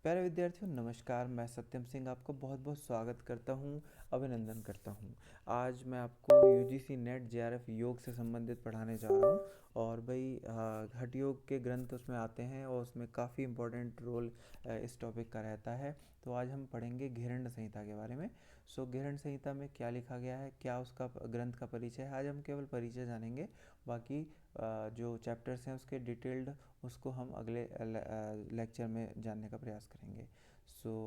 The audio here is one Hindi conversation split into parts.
प्यारे विद्यार्थियों नमस्कार। मैं सत्यम सिंह आपको बहुत बहुत स्वागत करता हूँ, अभिनंदन करता हूँ। आज मैं आपको यूजीसी नेट जेआरएफ योग से संबंधित पढ़ाने जा रहा हूँ। और भाई हठ योग के ग्रंथ उसमें आते हैं और उसमें काफ़ी इम्पोर्टेंट रोल इस टॉपिक का रहता है। तो आज हम पढ़ेंगे घेरंड संहिता के बारे में। घेरंड संहिता में क्या लिखा गया है, क्या उसका ग्रंथ का परिचय है, आज हम केवल परिचय जानेंगे। बाकी जो चैप्टर्स हैं उसके डिटेल्ड उसको हम अगले लेक्चर में जानने का प्रयास करेंगे।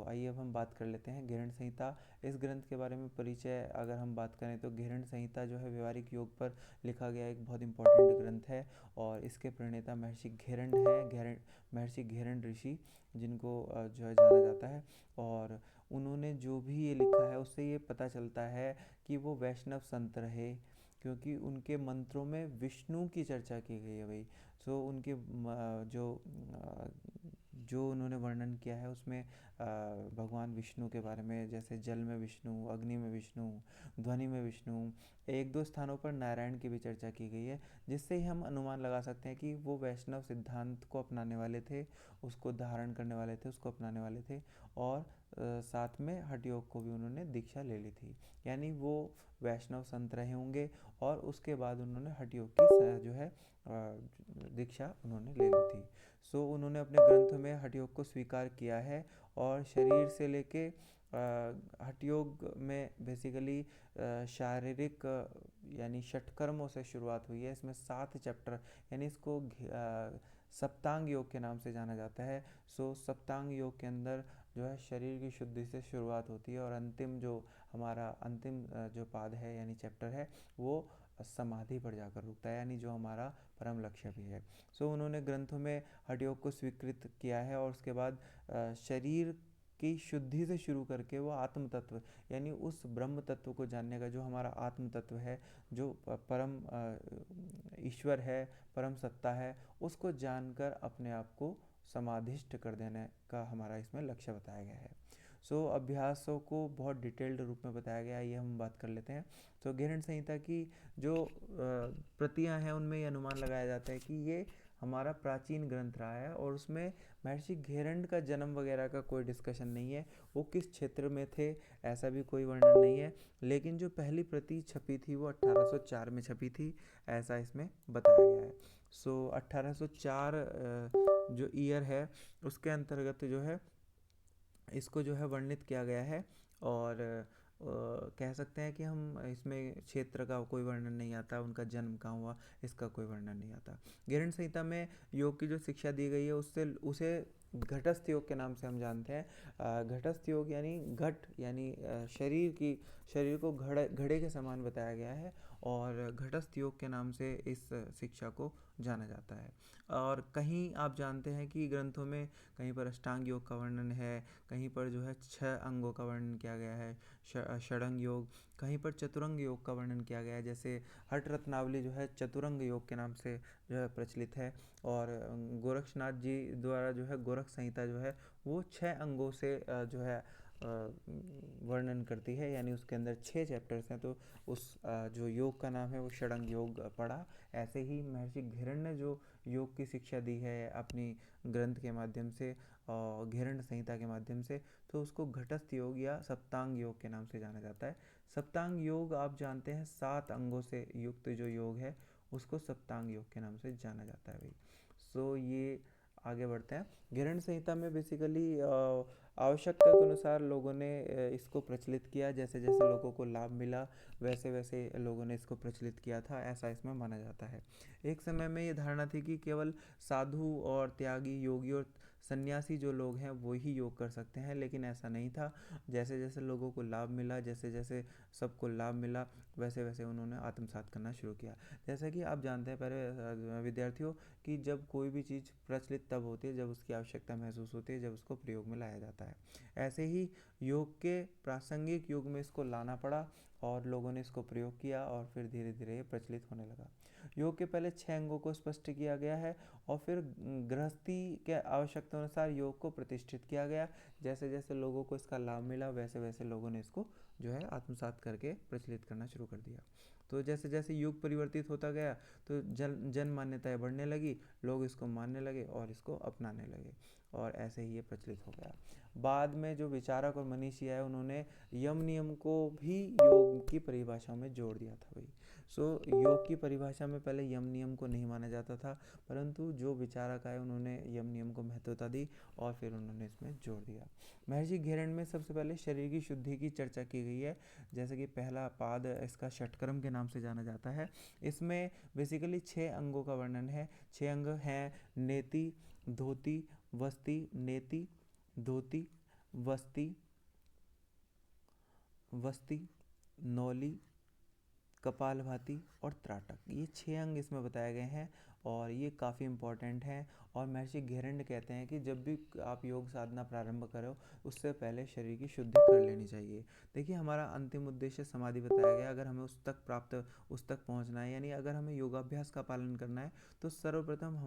आइए अब हम बात कर लेते हैं घेरंड संहिता। इस ग्रंथ के बारे में परिचय अगर हम बात करें तो घेरंड संहिता जो है व्यवहारिक योग पर लिखा गया एक बहुत इंपॉर्टेंट ग्रंथ है। और इसके प्रणेता महर्षि घेरंड हैं, महर्षि घेरंड ऋषि, जिनको जो है जाना जाता है। और उन्होंने जो भी ये लिखा है उससे ये पता चलता है कि वो वैष्णव संत रहे, क्योंकि उनके मंत्रों में विष्णु की चर्चा की गई है भाई। उनके जो उन्होंने वर्णन किया है उसमें भगवान विष्णु के बारे में, जैसे जल में विष्णु, अग्नि में विष्णु, ध्वनि में विष्णु, एक दो स्थानों पर नारायण की भी चर्चा की गई है, जिससे ही हम अनुमान लगा सकते हैं कि वो वैष्णव सिद्धांत को अपनाने वाले थे, उसको धारण करने वाले थे, उसको अपनाने वाले थे। और साथ में हठ योग को भी उन्होंने दीक्षा ले ली थी, यानी वो वैष्णव संत रहे होंगे। और उसके बाद उन्होंने हठ योग की जो है दीक्षा उन्होंने ले ली थी। उन्होंने अपने ग्रंथ में हठ योग को स्वीकार किया है। और शरीर से लेके हठ योग में बेसिकली शारीरिक यानी षटकर्मों से शुरुआत हुई है। इसमें 7 चैप्टर, यानी इसको सप्तांग योग के नाम से जाना जाता है। सप्तांग योग के अंदर जो है शरीर की शुद्धि से शुरुआत होती है और अंतिम जो हमारा अंतिम जो पाद है यानी चैप्टर है वो समाधि पर जाकर रुकता है, यानी जो हमारा परम लक्ष्य भी है। उन्होंने ग्रंथों में हठ योग को स्वीकृत किया है। और उसके बाद शरीर की शुद्धि से शुरू करके वो आत्म तत्व यानी उस ब्रह्म तत्व को जानने का, जो हमारा आत्म तत्व है, जो परम ईश्वर है, परम सत्ता है, उसको जानकर अपने आप को समाधिष्ट कर देने का हमारा इसमें लक्ष्य बताया गया है। अभ्यासों को बहुत डिटेल्ड रूप में बताया गया है, ये हम बात कर लेते हैं। घेरंड संहिता की जो प्रतियां हैं उनमें ये अनुमान लगाया जाता है कि ये हमारा प्राचीन ग्रंथ रहा है। और उसमें महर्षि घेरंड का जन्म वगैरह का कोई डिस्कशन नहीं है, वो किस क्षेत्र में थे ऐसा भी कोई वर्णन नहीं है। लेकिन जो पहली प्रति छपी थी वो 1804 में छपी थी, ऐसा इसमें बताया गया है। 1804 जो ईयर है उसके अंतर्गत जो है इसको जो है वर्णित किया गया है। और कह सकते हैं कि हम इसमें क्षेत्र का कोई वर्णन नहीं आता, उनका जन्म कहाँ हुआ इसका कोई वर्णन नहीं आता। घेरंड संहिता में योग की जो शिक्षा दी गई है उससे उसे घटस्थ योग के नाम से हम जानते हैं। घटस्थ योग यानी घट यानी शरीर को घड़े के समान बताया गया है। और घटस्थ योग के नाम से इस शिक्षा को जाना जाता है। और कहीं आप जानते हैं कि ग्रंथों में कहीं पर अष्टांग योग का वर्णन है, कहीं पर जो है 6 अंगों का वर्णन किया गया है, षडंग योग, कहीं पर चतुरंग योग का वर्णन किया गया है। जैसे हठ रत्नावली जो है चतुरंग योग के नाम से जो है प्रचलित है। और गोरक्षनाथ जी द्वारा जो है गोरख संहिता जो है वो 6 अंगों से जो है वर्णन करती है, यानी उसके अंदर 6 चैप्टर्स हैं। तो उस जो योग का नाम है वो षडंग योग पड़ा। ऐसे ही महर्षि घेरंड ने जो योग की शिक्षा दी है अपनी ग्रंथ के माध्यम से और घेरंड संहिता के माध्यम से, तो उसको घटस्थ योग या सप्तांग योग के नाम से जाना जाता है। सप्तांग योग आप जानते हैं 7 अंगों से युक्त जो योग है उसको सप्तांग योग के नाम से जाना जाता है भाई। ये आगे बढ़ते हैं। घेरंड संहिता में बेसिकली आवश्यकता के अनुसार लोगों ने इसको प्रचलित किया, जैसे जैसे लोगों को लाभ मिला वैसे वैसे लोगों ने इसको प्रचलित किया था, ऐसा इसमें माना जाता है। एक समय में ये धारणा थी कि केवल साधु और त्यागी, योगी और सन्यासी जो लोग हैं वो ही योग कर सकते हैं, लेकिन ऐसा नहीं था। जैसे जैसे लोगों को लाभ मिला, जैसे जैसे सबको लाभ मिला, वैसे वैसे उन्होंने आत्मसात करना शुरू किया। जैसा कि आप जानते हैं पहले विद्यार्थियों कि जब कोई भी चीज़ प्रचलित तब होती है जब उसकी आवश्यकता महसूस होती है, जब उसको प्रयोग में लाया जाता है। ऐसे ही योग के प्रासंगिक युग में इसको लाना पड़ा और लोगों ने इसको प्रयोग किया और फिर धीरे धीरे ये प्रचलित होने लगा। योग के पहले 6 अंगों को स्पष्ट किया गया है और फिर गृहस्थी के आवश्यकता अनुसार योग को प्रतिष्ठित किया गया। जैसे जैसे लोगों को इसका लाभ मिला वैसे वैसे लोगों ने इसको जो है आत्मसात करके प्रचलित करना शुरू कर दिया। तो जैसे जैसे युग परिवर्तित होता गया तो जन मान्यताएं बढ़ने लगी, लोग इसको मानने लगे और इसको अपनाने लगे। और ऐसे ही ये प्रचलित हो गया। बाद में जो विचारक और मनीषी आए उन्होंने यम नियम को भी योग की परिभाषा में जोड़ दिया था भाई। योग की परिभाषा में पहले यम नियम को नहीं माना जाता था, परंतु जो विचारक आए उन्होंने यम नियम को महत्वता दी और फिर उन्होंने इसमें जोड़ दिया। महर्षि घेरंड में सबसे पहले शरीर की शुद्धि की चर्चा की गई है। जैसे कि पहला पाद इसका षटकर्म के नाम से जाना जाता है। इसमें बेसिकली 6 अंगों का वर्णन है। 6 अंग हैं नेति, धोती, वस्ति, नेति, धोती, वस्ति, वस्ति, नौली, कपालभाति और त्राटक, ये 6 अंग इसमें बताए गए हैं और ये काफ़ी इम्पॉर्टेंट हैं। और महर्षि घेरंड कहते हैं कि जब भी आप योग साधना प्रारंभ करो उससे पहले शरीर की शुद्धि कर लेनी चाहिए। देखिए हमारा अंतिम उद्देश्य समाधि बताया गया, अगर हमें उस तक पहुंचना है, यानी अगर हमें योगाभ्यास का पालन करना है तो सर्वप्रथम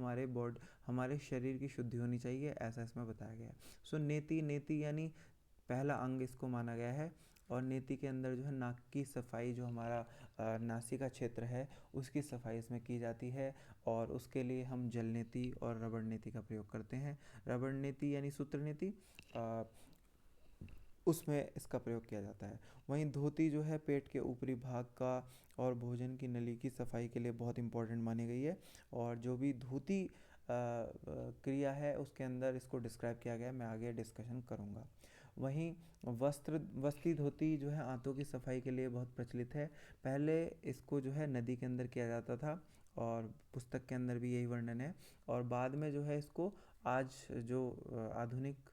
हमारे शरीर की शुद्धि होनी चाहिए, ऐसा इसमें बताया गया है। नेति यानी पहला अंग इसको माना गया है। और नेति के अंदर जो है नाक की सफाई, जो हमारा नासिका क्षेत्र है उसकी सफाई इसमें की जाती है और उसके लिए हम जल नेति और रबड़ नेति का प्रयोग करते हैं। रबड़ नेति यानी सूत्र नेति, उसमें इसका प्रयोग किया जाता है। वहीं धोती जो है पेट के ऊपरी भाग का और भोजन की नली की सफाई के लिए बहुत इंपॉर्टेंट मानी गई है। और जो भी धोती क्रिया है उसके अंदर इसको डिस्क्राइब किया गया है, मैं आगे डिस्कशन करूँगा। वहीं वस्ती धोती जो है आंतों की सफाई के लिए बहुत प्रचलित है। पहले इसको जो है नदी के अंदर किया जाता था और पुस्तक के अंदर भी यही वर्णन है। और बाद में जो है इसको आज जो आधुनिक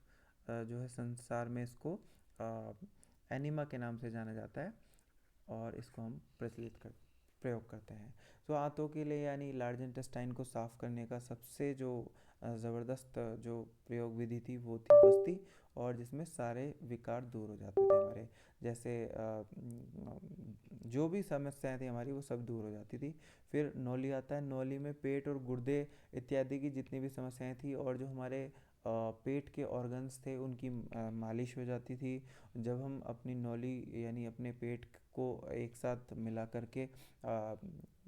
जो है संसार में इसको एनिमा के नाम से जाना जाता है और इसको हम प्रयोग करते हैं। आंतों के लिए यानी लार्ज इंटेस्टाइन को साफ करने का सबसे जो ज़बरदस्त जो प्रयोग विधि थी वो थी वस्ती, और जिसमें सारे विकार दूर हो जाते थे हमारे, जैसे जो भी समस्याएं थी हमारी वो सब दूर हो जाती थी। फिर नौली आता है। नौली में पेट और गुर्दे इत्यादि की जितनी भी समस्याएं थी और जो हमारे पेट के ऑर्गन्स थे उनकी मालिश हो जाती थी। जब हम अपनी नौली यानी अपने पेट को एक साथ मिला करके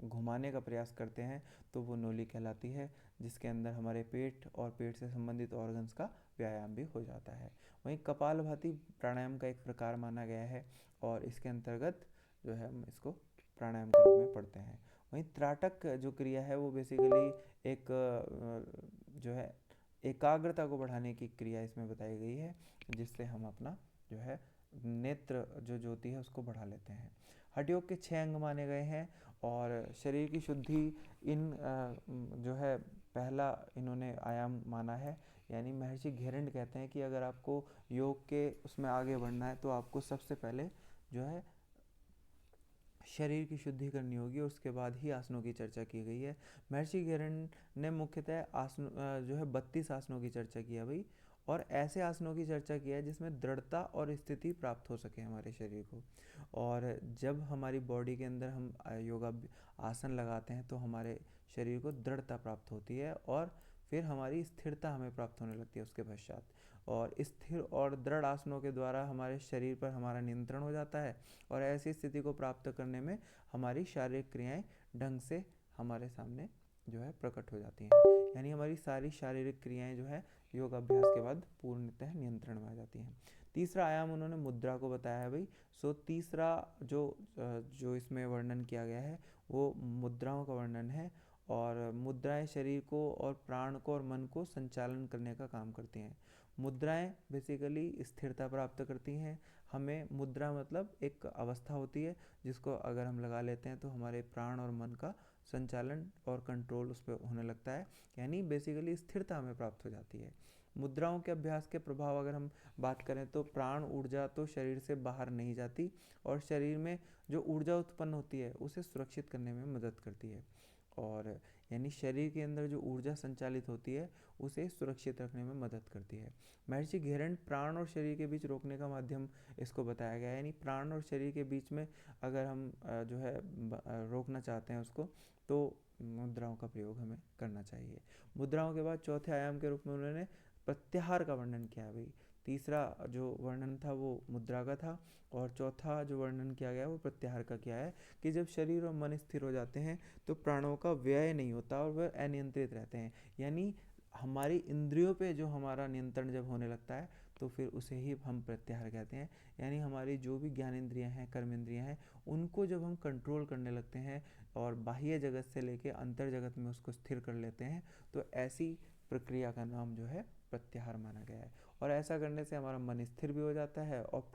घुमाने का प्रयास करते हैं तो वो नौली कहलाती है, जिसके अंदर हमारे पेट और पेट से संबंधित ऑर्गन्स का व्यायाम भी हो जाता है। वहीं कपालभाति प्राणायाम का एक प्रकार माना गया है और इसके अंतर्गत जो है हम इसको प्राणायाम के रूप में पढ़ते हैं। वहीं त्राटक जो क्रिया है वो बेसिकली एक जो है एकाग्रता को बढ़ाने की क्रिया इसमें बताई गई है, जिससे हम अपना जो है नेत्र जो ज्योति है उसको बढ़ा लेते हैं। हठ योग के 6 अंग माने गए हैं और शरीर की शुद्धि इन जो है पहला इन्होंने आयाम माना है। यानी महर्षि घेरंड कहते हैं कि अगर आपको योग के उसमें आगे बढ़ना है तो आपको सबसे पहले जो है शरीर की शुद्धि करनी होगी और उसके बाद ही आसनों की चर्चा की गई है। महर्षि घेरंड ने मुख्यतः आसन जो है 32 आसनों की चर्चा किया भाई, और ऐसे आसनों की चर्चा किया है जिसमें दृढ़ता और स्थिति प्राप्त हो सके हमारे शरीर को। और जब हमारी बॉडी के अंदर हम योगा आसन लगाते हैं तो हमारे शरीर को दृढ़ता प्राप्त होती है और फिर हमारी स्थिरता हमें प्राप्त होने लगती है उसके पश्चात। और स्थिर और दृढ़ आसनों के द्वारा हमारे शरीर पर हमारा नियंत्रण हो जाता है और ऐसी स्थिति को प्राप्त करने में हमारी शारीरिक क्रियाएं ढंग से हमारे सामने जो है प्रकट हो जाती हैं। यानी हमारी सारी शारीरिक क्रियाएं जो है योग अभ्यास के बाद पूर्णतः नियंत्रण में आ जाती हैं। तीसरा आयाम उन्होंने मुद्रा को बताया है भाई। तीसरा जो इसमें वर्णन किया गया है वो मुद्राओं का वर्णन है। और मुद्राएं शरीर को और प्राण को और मन को संचालन करने का काम करती हैं। मुद्राएं बेसिकली स्थिरता प्राप्त करती हैं हमें। मुद्रा मतलब एक अवस्था होती है जिसको अगर हम लगा लेते हैं तो हमारे प्राण और मन का संचालन और कंट्रोल उस पर होने लगता है, यानी बेसिकली स्थिरता हमें प्राप्त हो जाती है। मुद्राओं के अभ्यास के प्रभाव अगर हम बात करें तो प्राण ऊर्जा तो शरीर से बाहर नहीं जाती और शरीर में जो ऊर्जा उत्पन्न होती है उसे सुरक्षित करने में मदद करती है। और यानी शरीर के अंदर जो ऊर्जा संचालित होती है उसे सुरक्षित रखने में मदद करती है। महर्षि घेरंड प्राण और शरीर के बीच रोकने का माध्यम इसको बताया गया है। यानी प्राण और शरीर के बीच में अगर हम जो है रोकना चाहते हैं उसको तो मुद्राओं का प्रयोग हमें करना चाहिए। मुद्राओं के बाद चौथे आयाम के रूप में उन्होंने प्रत्याहार का वर्णन किया है भाई। तीसरा जो वर्णन था वो मुद्रा का था और चौथा जो वर्णन किया गया वो प्रत्याहार का किया है कि जब शरीर और मन स्थिर हो जाते हैं तो प्राणों का व्यय नहीं होता और वह अनियंत्रित रहते हैं। यानी हमारी इंद्रियों पे जो हमारा नियंत्रण जब होने लगता है तो फिर उसे ही हम प्रत्याहार कहते हैं। यानी हमारी जो भी ज्ञान इंद्रियां हैं, कर्म इंद्रियां हैं, उनको जब हम कंट्रोल करने लगते हैं और बाह्य जगत से लेके अंतर जगत में उसको स्थिर कर लेते हैं, तो ऐसी प्रक्रिया का नाम जो है प्रत्याहार माना गया है। और ऐसा करने से हमारा मन स्थिर भी हो जाता है और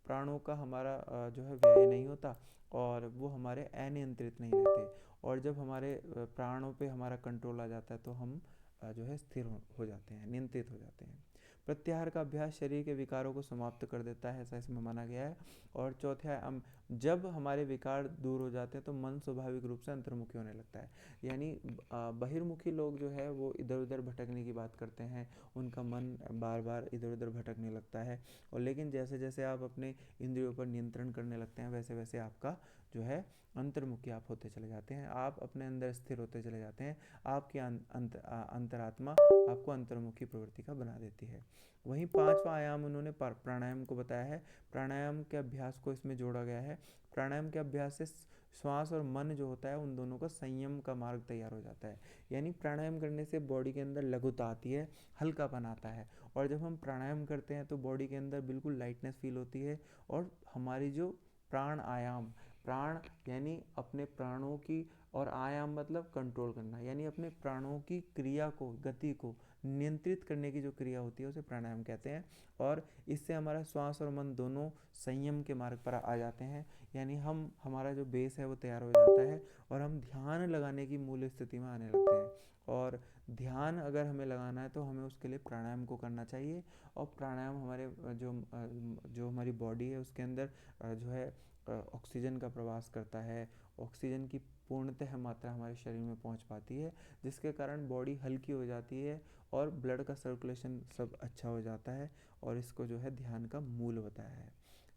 प्राणों का हमारा जो है व्यय नहीं होता और वो हमारे अनियंत्रित नहीं रहते। और जब हमारे प्राणों पे हमारा कंट्रोल आ जाता है तो हम जो है स्थिर हो जाते हैं, नियंत्रित हो जाते हैं। प्रत्याहार का अभ्यास शरीर के विकारों को समाप्त कर देता है, ऐसा इसमें माना गया है। और चौथा है, जब हमारे विकार दूर हो जाते हैं तो मन स्वाभाविक रूप से अंतर्मुखी होने लगता है। यानी बहिर्मुखी लोग जो है वो इधर उधर भटकने की बात करते हैं, उनका मन बार बार इधर उधर भटकने लगता है। और लेकिन जैसे जैसे आप अपने इंद्रियों पर नियंत्रण करने लगते हैं वैसे वैसे आपका जो है अंतर्मुखी आप होते चले जाते हैं, आप अपने अंदर स्थिर होते चले जाते हैं। आपकी अंतरात्मा आपको अंतर्मुखी प्रवृत्ति का बना देती है। वहीं पांचवा आयाम उन्होंने प्राणायाम को बताया है। प्राणायाम के अभ्यास को इसमें जोड़ा गया है। प्राणायाम के अभ्यास से श्वास और मन जो होता है उन दोनों का संयम का मार्ग तैयार हो जाता है। यानी प्राणायाम करने से बॉडी के अंदर लघुता आती है, हल्कापन आता है। और जब हम प्राणायाम करते हैं तो बॉडी के अंदर बिल्कुल लाइटनेस फील होती है। और हमारी जो प्राण आयाम, प्राण यानी अपने प्राणों की, और आयाम मतलब कंट्रोल करना, यानी अपने प्राणों की क्रिया को, गति को नियंत्रित करने की जो क्रिया होती है उसे प्राणायाम कहते हैं। और इससे हमारा श्वास और मन दोनों संयम के मार्ग पर आ जाते हैं। यानी हमारा जो बेस है वो तैयार हो जाता है और हम ध्यान लगाने की मूल स्थिति में आने लगते हैं। और ध्यान अगर हमें लगाना है तो हमें उसके लिए प्राणायाम को करना चाहिए। और प्राणायाम हमारे जो हमारी बॉडी है उसके अंदर जो है ऑक्सीजन का प्रवास करता है। ऑक्सीजन की पूर्णतः मात्रा हमारे शरीर में पहुंच पाती है, जिसके कारण बॉडी हल्की हो जाती है और ब्लड का सर्कुलेशन सब अच्छा हो जाता है। और इसको जो है ध्यान का मूल बताया है।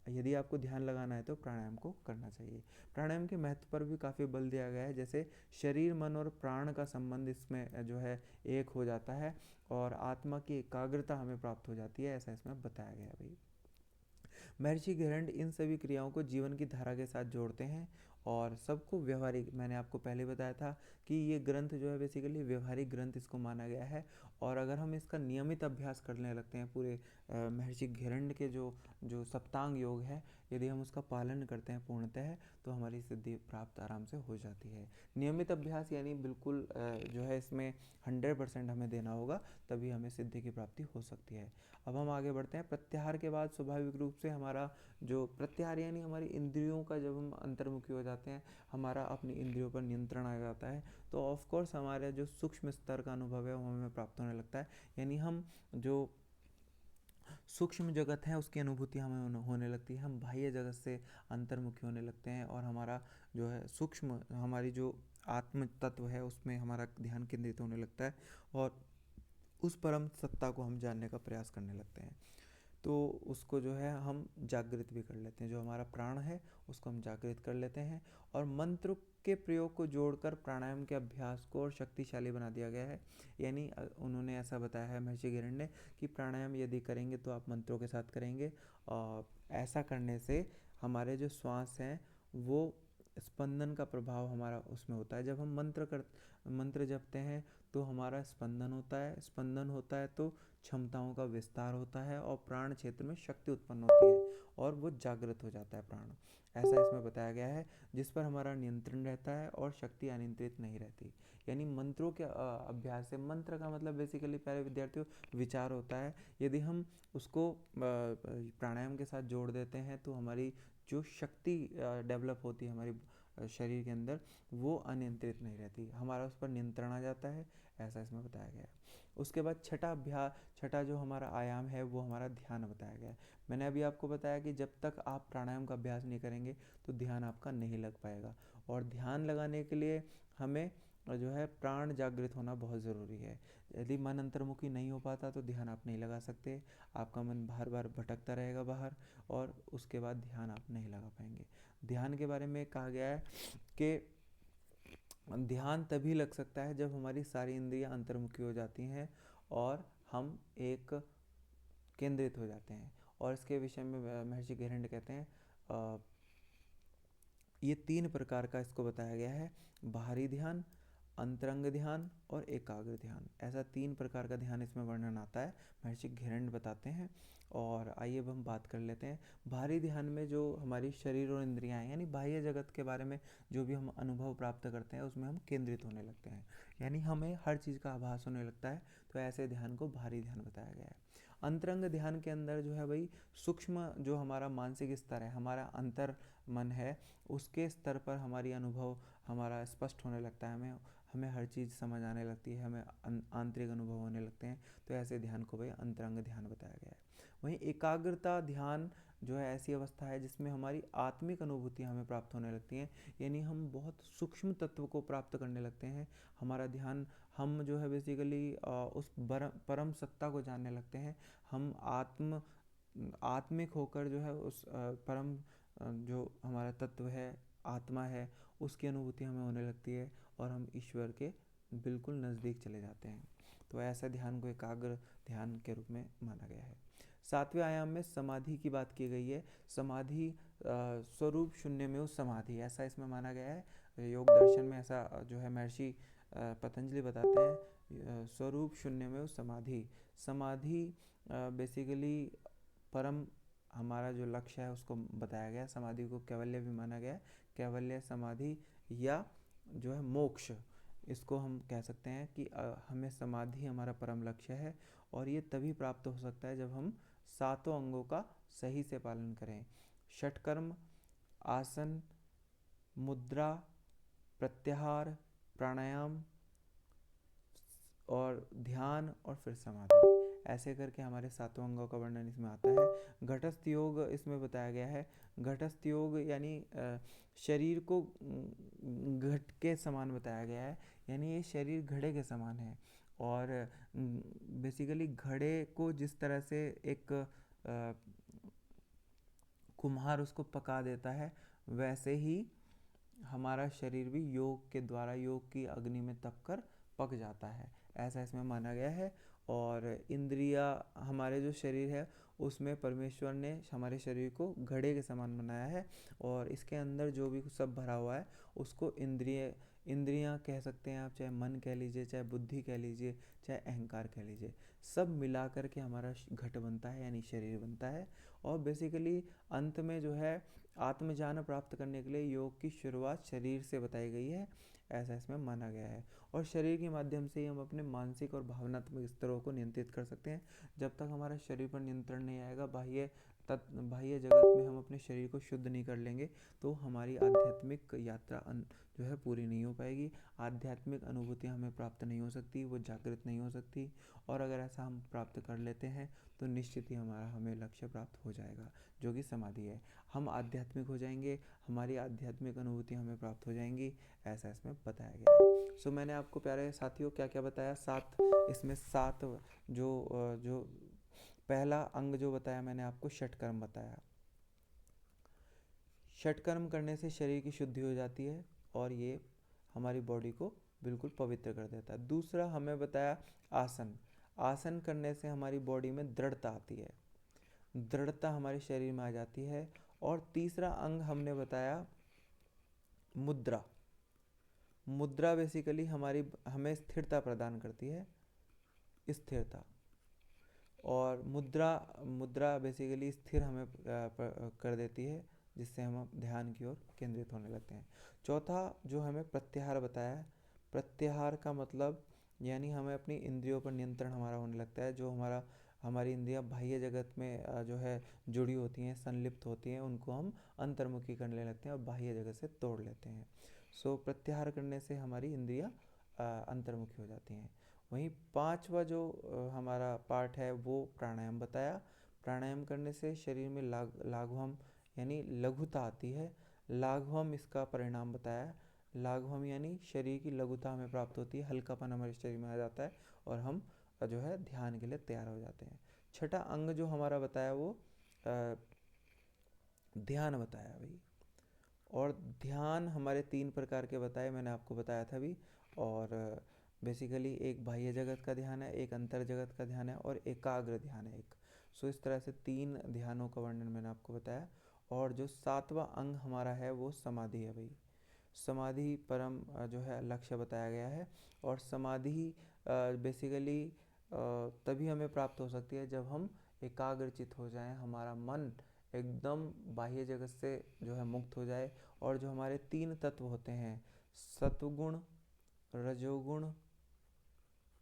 यदि आपको ध्यान लगाना है तो प्राणायाम को करना चाहिए। प्राणायाम के महत्व पर भी काफ़ी बल दिया गया है, जैसे शरीर, मन और प्राण का संबंध इसमें जो है एक हो जाता है और आत्मा की एकाग्रता हमें प्राप्त हो जाती है, ऐसा इसमें बताया गया है भाई। महर्षि गैरंड इन सभी क्रियाओं को जीवन की धारा के साथ जोड़ते हैं और सबको व्यवहारिक, मैंने आपको पहले बताया था कि ये ग्रंथ जो है बेसिकली व्यवहारिक ग्रंथ इसको माना गया है। और अगर हम इसका नियमित अभ्यास करने लगते हैं, पूरे महर्षि गैरंड के जो जो सप्तांग योग है, यदि हम उसका पालन करते हैं पूर्णतः, तो हमारी सिद्धि प्राप्त आराम से हो जाती है। नियमित अभ्यास यानी बिल्कुल जो है इसमें 100% हमें देना होगा, तभी हमें सिद्धि की प्राप्ति हो सकती है। अब हम आगे बढ़ते हैं। प्रत्याहार के बाद स्वाभाविक रूप से हमारा जो प्रत्याहार यानी हमारी इंद्रियों का, जब हम अंतर्मुखी हो जाते हैं, हमारा अपनी इंद्रियों पर नियंत्रण आ जाता है, तो ऑफ कोर्स हमारे जो सूक्ष्म स्तर का अनुभव है वो हमें प्राप्त होने लगता है। यानी हम जो सूक्ष्म जगत है उसकी अनुभूति हमें होने लगती है, हम बाह्य जगत से अंतर्मुखी होने लगते हैं और हमारा जो है सूक्ष्म, हमारी जो आत्म तत्व है उसमें हमारा ध्यान केंद्रित होने लगता है और उस परम सत्ता को हम जानने का प्रयास करने लगते हैं। तो उसको जो है हम जागृत भी कर लेते हैं, जो हमारा प्राण है उसको हम जागृत कर लेते हैं। और मंत्र के प्रयोग को जोड़कर प्राणायाम के अभ्यास को और शक्तिशाली बना दिया गया है। यानी उन्होंने ऐसा बताया है महर्षि गिरण ने कि प्राणायाम यदि करेंगे तो आप मंत्रों के साथ करेंगे, और ऐसा करने से हमारे जो श्वास हैं वो स्पंदन का प्रभाव हमारा उसमें होता है। जब हम मंत्र जपते हैं तो हमारा स्पंदन होता है, स्पंदन होता है तो क्षमताओं का विस्तार होता है और प्राण क्षेत्र में शक्ति उत्पन्न होती है और वो जागृत हो जाता है प्राण, ऐसा इसमें बताया गया है। जिस पर हमारा नियंत्रण रहता है और शक्ति अनियंत्रित नहीं रहती। यानी मंत्रों के अभ्यास से, मंत्र का मतलब बेसिकली प्यारे विद्यार्थियों विचार होता है। यदि हम उसको प्राणायाम के साथ जोड़ देते हैं तो हमारी जो शक्ति डेवलप होती है हमारी शरीर के अंदर, वो अनियंत्रित नहीं रहती, हमारा उस पर नियंत्रण आ जाता है, ऐसा इसमें बताया गया है। उसके बाद छठा जो हमारा आयाम है वो हमारा ध्यान बताया गया है। मैंने अभी आपको बताया कि जब तक आप प्राणायाम का अभ्यास नहीं करेंगे तो ध्यान आपका नहीं लग पाएगा। और ध्यान लगाने के लिए हमें जो है प्राण जागृत होना बहुत ज़रूरी है। यदि मन अंतर्मुखी नहीं हो पाता तो ध्यान आप नहीं लगा सकते, आपका मन बार बार भटकता रहेगा बाहर, और उसके बाद ध्यान आप नहीं लगा पाएंगे। ध्यान के बारे में कहा गया है कि ध्यान तभी लग सकता है जब हमारी सारी इंद्रियां अंतर्मुखी हो जाती हैं और हम एक केंद्रित हो जाते हैं। और इसके विषय में महर्षि गैरंड कहते हैं ये 3 प्रकार का इसको बताया गया है: बाहरी ध्यान, अंतरंग ध्यान और एकाग्र ध्यान, ऐसा 3 प्रकार का ध्यान इसमें वर्णन आता है, महर्षि घिरण्य बताते हैं। और आइए अब हम बात कर लेते हैं भारी ध्यान में। जो हमारी शरीर और इंद्रियां हैं, यानी बाह्य जगत के बारे में जो भी हम अनुभव प्राप्त करते हैं, उसमें हम केंद्रित होने लगते हैं, यानी हमें हर चीज़ का आभास होने लगता है, तो ऐसे ध्यान को भारी ध्यान बताया गया है। अंतरंग ध्यान के अंदर जो है भाई, सूक्ष्म जो हमारा मानसिक स्तर है, हमारा अंतर मन है, उसके स्तर पर हमारी अनुभव हमारा स्पष्ट होने लगता है, हमें हमें हर चीज़ समझ आने लगती है, हमें आंतरिक अनुभव होने लगते हैं, तो ऐसे ध्यान को भाई अंतरंग ध्यान बताया गया है। वहीं एकाग्रता ध्यान जो है ऐसी अवस्था है जिसमें हमारी आत्मिक अनुभूतियाँ हमें प्राप्त होने लगती हैं, यानी हम बहुत सूक्ष्म तत्व को प्राप्त करने लगते हैं। हमारा ध्यान, हम जो है बेसिकली उस परम सत्ता को जानने लगते हैं। हम आत्मिक होकर जो है उस परम जो हमारा तत्व है, आत्मा है, उसकी अनुभूति हमें होने लगती है, और हम ईश्वर के बिल्कुल नज़दीक चले जाते हैं। तो ऐसा ध्यान को एकाग्र ध्यान के रूप में माना गया है। 7वें आयाम में समाधि की बात की गई है। समाधि स्वरूप शून्य में उस समाधि, ऐसा इसमें माना गया है। योग दर्शन में ऐसा जो है महर्षि पतंजलि बताते हैं, स्वरूप शून्य में उस समाधि। समाधि बेसिकली परम हमारा जो लक्ष्य है उसको बताया गया। समाधि को कैवल्य भी माना गया है, कैवल्य समाधि या जो है मोक्ष, इसको हम कह सकते हैं कि हमें समाधि हमारा परम लक्ष्य है, और ये तभी प्राप्त हो सकता है जब हम 7 अंगों का सही से पालन करें। षटकर्म, आसन, मुद्रा, प्रत्याहार, प्राणायाम और ध्यान, और फिर समाधि, ऐसे करके हमारे 7 अंगों का वर्णन इसमें आता है। घटस्थ योग इसमें बताया गया है। घटस्थ योग यानी शरीर को घट के समान बताया गया है, यानी ये शरीर घड़े के समान है, और बेसिकली घड़े को जिस तरह से एक कुम्हार उसको पका देता है, वैसे ही हमारा शरीर भी योग के द्वारा, योग की अग्नि में तपकर पक जाता है, ऐसा इसमें माना गया है। और इंद्रिया, हमारे जो शरीर है उसमें परमेश्वर ने हमारे शरीर को घड़े के समान बनाया है, और इसके अंदर जो भी सब भरा हुआ है उसको इंद्रियां कह सकते हैं आप, चाहे मन कह लीजिए, चाहे बुद्धि कह लीजिए, चाहे अहंकार कह लीजिए, सब मिला कर के हमारा घट बनता है, यानी शरीर बनता है। और बेसिकली अंत में जो है आत्मज्ञान प्राप्त करने के लिए योग की शुरुआत शरीर से बताई गई है, ऐसा इसमें माना गया है। और शरीर के माध्यम से ही हम अपने मानसिक और भावनात्मक स्तरों को नियंत्रित कर सकते हैं। जब तक हमारा शरीर पर नियंत्रण नहीं आएगा, बाह्य जगत में हम अपने शरीर को शुद्ध नहीं कर लेंगे, तो हमारी आध्यात्मिक यात्रा जो है पूरी नहीं हो पाएगी। आध्यात्मिक अनुभूतियाँ हमें प्राप्त नहीं हो सकती, वो जागृत नहीं हो सकती, और अगर ऐसा हम प्राप्त कर लेते हैं तो निश्चित ही हमें लक्ष्य प्राप्त हो जाएगा, जो कि समाधि है। हम आध्यात्मिक हो जाएंगे, हमारी आध्यात्मिक अनुभूति हमें प्राप्त हो जाएंगी, ऐसा इसमें बताया गया है। सो मैंने आपको प्यारे साथियों क्या क्या बताया, 7, इसमें 7 जो पहला अंग जो बताया मैंने आपको, षटकर्म बताया। षटकर्म करने से शरीर की शुद्धि हो जाती है, और ये हमारी बॉडी को बिल्कुल पवित्र कर देता है। दूसरा हमें बताया आसन। आसन करने से हमारी बॉडी में दृढ़ता आती है, दृढ़ता हमारे शरीर में आ जाती है। और तीसरा अंग हमने बताया मुद्रा। मुद्रा बेसिकली हमें स्थिरता प्रदान करती है, स्थिरता। और मुद्रा मुद्रा बेसिकली स्थिर हमें कर देती है, जिससे हम ध्यान की ओर केंद्रित होने लगते हैं। चौथा जो हमें प्रत्याहार बताया, प्रत्याहार का मतलब यानी हमें अपनी इंद्रियों पर नियंत्रण हमारा होने लगता है। जो हमारी इंद्रियां बाह्य जगत में जो है जुड़ी होती हैं, संलिप्त होती हैं, उनको हम अंतर्मुखी करने लगते हैं और बाह्य जगत से तोड़ लेते हैं। सो प्रत्याहार करने से हमारी इंद्रियां अंतर्मुखी हो जाती हैं। वहीं 5वां जो हमारा पार्ट है वो प्राणायाम बताया। प्राणायाम करने से शरीर में लाघवम यानी लघुता आती है। लाघवम इसका परिणाम बताया। लाघवम यानी शरीर की लघुता हमें प्राप्त होती है, हल्कापन हमारे शरीर में आ जाता है, और हम जो है ध्यान के लिए तैयार हो जाते हैं। छठा अंग जो हमारा बताया वो ध्यान बताया भाई। और ध्यान हमारे 3 प्रकार के बताए, मैंने आपको बताया था अभी। और बेसिकली एक बाह्य जगत का ध्यान है, एक अंतर जगत का ध्यान है, और एकाग्र ध्यान है एक। सो इस तरह से 3 ध्यानों का वर्णन मैंने आपको बताया। और जो 7वां अंग हमारा है वो समाधि है भाई। समाधि परम जो है लक्ष्य बताया गया है। और समाधि बेसिकली तभी हमें प्राप्त हो सकती है जब हम एकाग्रचित हो जाएं, हमारा मन एकदम बाह्य जगत से जो है मुक्त हो जाए, और जो हमारे तीन तत्व होते हैं, सत्वगुण, रजोगुण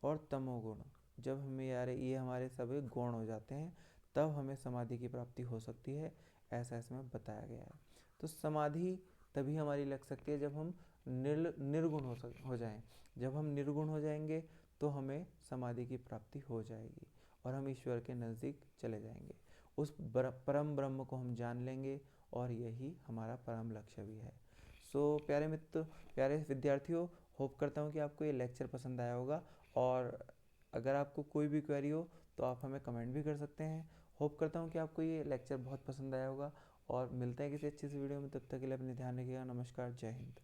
और तमोगुण, जब हमें यार ये हमारे सभी गुण हो जाते हैं, तब हमें समाधि की प्राप्ति हो सकती है, ऐसा इसमें बताया गया है। तो समाधि तभी हमारी लग सकती है जब हम निर्गुण हो जाएं। जब हम निर्गुण हो जाएंगे तो हमें समाधि की प्राप्ति हो जाएगी और हम ईश्वर के नज़दीक चले जाएंगे, उस परम ब्रह्म को हम जान लेंगे, और यही हमारा परम लक्ष्य भी है। सो प्यारे मित्र, प्यारे विद्यार्थियों, होप करता हूँ कि आपको ये लेक्चर पसंद आया होगा, और अगर आपको कोई भी क्वेरी हो तो आप हमें कमेंट भी कर सकते हैं। होप करता हूँ कि आपको ये लेक्चर बहुत पसंद आया होगा, और मिलते हैं किसी अच्छी सी वीडियो में। तब तक के लिए अपने ध्यान रखिएगा। नमस्कार, जय हिंद।